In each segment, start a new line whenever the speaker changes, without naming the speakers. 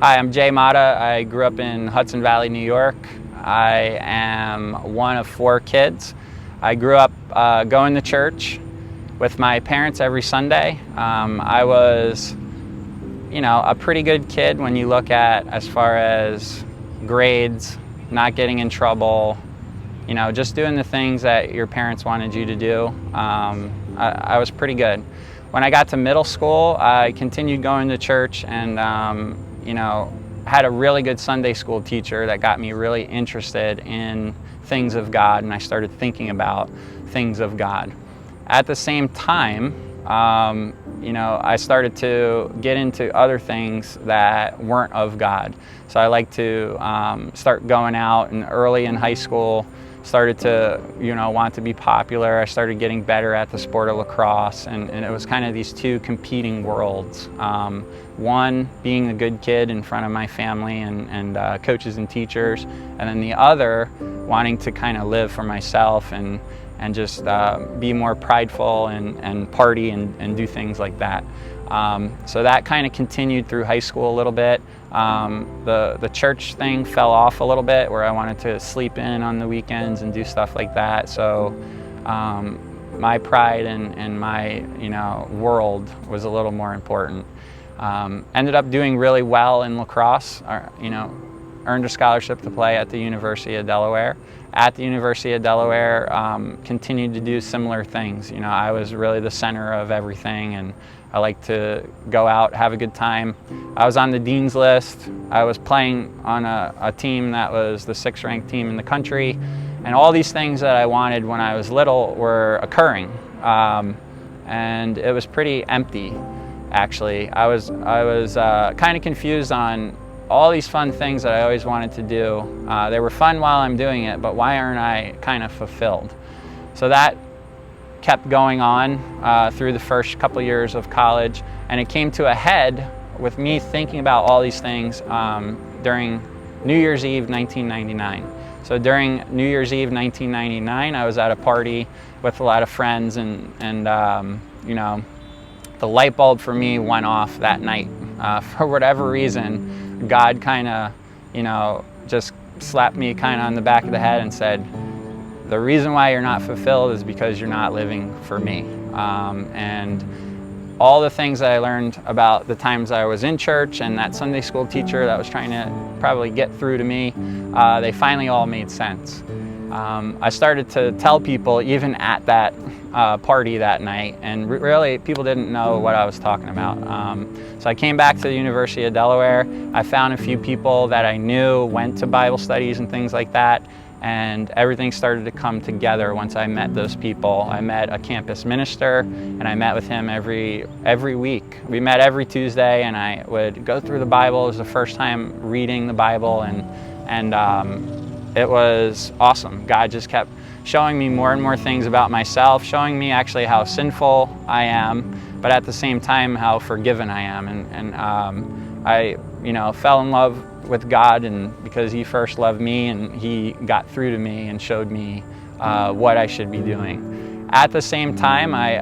Hi, I'm Jay Motta. I grew up in Hudson Valley, New York. I am one of 4 kids. I grew up going to church with my parents every Sunday. I was, a pretty good kid when you look at as far as grades, not getting in trouble, just doing the things that your parents wanted you to do. I was pretty good. When I got to middle school, I continued going to church and had a really good Sunday school teacher that got me really interested in things of God, and I started thinking about things of God. At the same time, I started to get into other things that weren't of God. So I like to start going out, and early in high school, started to want to be popular. I started getting better at the sport of lacrosse, and it was kind of these 2 competing worlds. One being a good kid in front of my family and coaches and teachers, and then the other wanting to kind of live for myself and just be more prideful and party and do things like that. So that kind of continued through high school a little bit. The church thing fell off a little bit, where I wanted to sleep in on the weekends and do stuff like that. So my pride and my world was a little more important. Ended up doing really well in lacrosse. Earned a scholarship to play at the University of Delaware. At the University of Delaware, continued to do similar things. I was really the center of everything, and I like to go out, have a good time. I was on the dean's list. I was playing on a team that was the 6th ranked team in the country, and all these things that I wanted when I was little were occurring, and it was pretty empty. Actually, I was kind of confused on all these fun things that I always wanted to do. They were fun while I'm doing it, but why aren't I kind of fulfilled? So that kept going on through the first couple years of college, and it came to a head with me thinking about all these things during New Year's Eve 1999. So during New Year's Eve 1999, I was at a party with a lot of friends, and the light bulb for me went off that night. For whatever reason, God kind of, just slapped me kind of on the back of the head and said, the reason why you're not fulfilled is because you're not living for me. And all the things that I learned about the times I was in church and that Sunday school teacher that was trying to probably get through to me, they finally all made sense. I started to tell people even at that party that night, and really people didn't know what I was talking about. So I came back to the University of Delaware. I found a few people that I knew went to Bible studies and things like that, and everything started to come together once I met those people. I met a campus minister, and I met with him every week. We met every Tuesday, and I would go through the Bible. It was the first time reading the Bible, and it was awesome. God just kept showing me more and more things about myself, showing me actually how sinful I am, but at the same time how forgiven I am. And I fell in love with God, and because He first loved me, and He got through to me and showed me what I should be doing. At the same time, I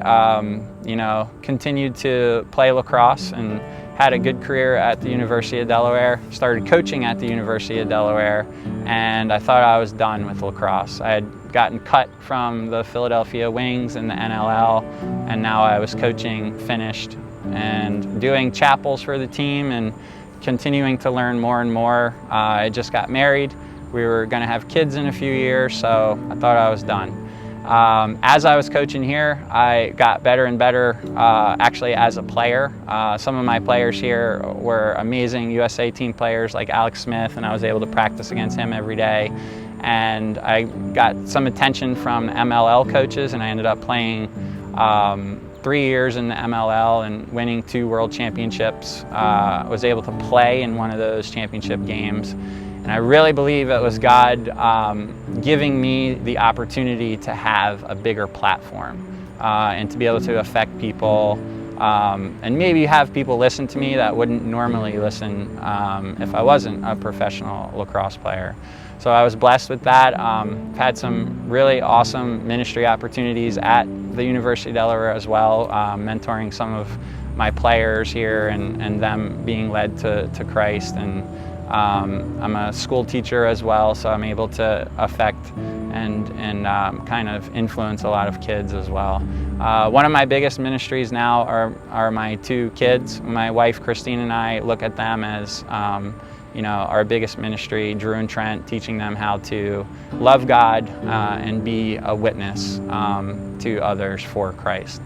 continued to play lacrosse and had a good career at the University of Delaware, started coaching at the University of Delaware, and I thought I was done with lacrosse. I had gotten cut from the Philadelphia Wings in the NLL, and now I was coaching, finished, and doing chapels for the team and continuing to learn more and more. I just got married. We were going to have kids in a few years, so I thought I was done. As I was coaching here, I got better and better actually as a player. Some of my players here were amazing USA team players like Alex Smith, and I was able to practice against him every day. And I got some attention from MLL coaches, and I ended up playing 3 years in the MLL and winning 2 world championships. I was able to play in one of those championship games. And I really believe it was God giving me the opportunity to have a bigger platform and to be able to affect people and maybe have people listen to me that wouldn't normally listen if I wasn't a professional lacrosse player. So I was blessed with that. Had some really awesome ministry opportunities at the University of Delaware as well, mentoring some of my players here and them being led to Christ. And I'm a school teacher as well, so I'm able to affect and kind of influence a lot of kids as well. One of my biggest ministries now are my two kids. My wife Christine and I look at them as our biggest ministry, Drew and Trent, teaching them how to love God and be a witness to others for Christ.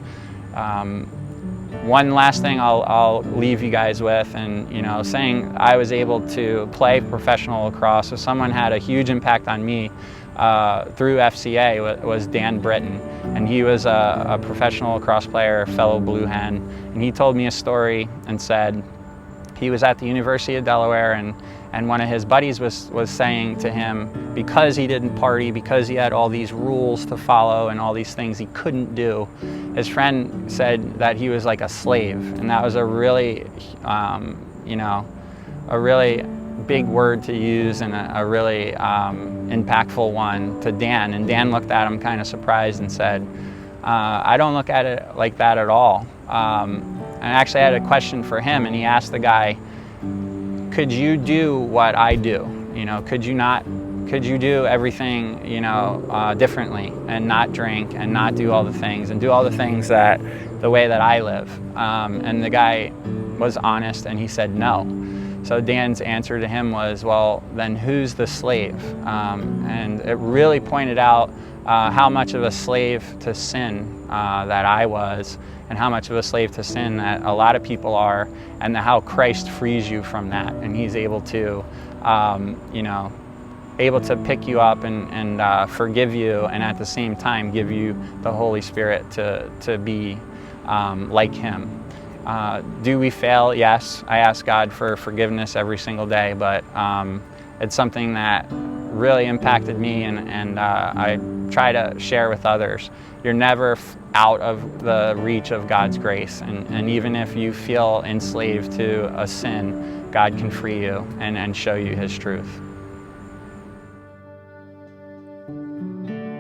One last thing I'll leave you guys with, and saying I was able to play professional lacrosse, so someone had a huge impact on me through FCA was Dan Britton, and he was a professional lacrosse player, a fellow Blue Hen, and he told me a story and said he was at the University of Delaware, and one of his buddies was saying to him, because he didn't party, because he had all these rules to follow and all these things he couldn't do, his friend said that he was like a slave. And that was a really, a really big word to use, and a really impactful one to Dan. And Dan looked at him kind of surprised and said, I don't look at it like that at all. And I actually had a question for him, and he asked the guy, could you do what I do? Could you do everything, differently, and not drink and not do all the things and do all the things the way that I live? And the guy was honest, and he said no. So Dan's answer to him was, well, then who's the slave? And it really pointed out how much of a slave to sin that I was, and how much of a slave to sin that a lot of people are, and how Christ frees you from that. And he's able to, able to pick you up and forgive you, and at the same time give you the Holy Spirit to be like him. Do we fail? Yes. I ask God for forgiveness every single day, but it's something that really impacted me, and I try to share with others. You're never out of the reach of God's grace, and even if you feel enslaved to a sin, God can free you and show you his truth.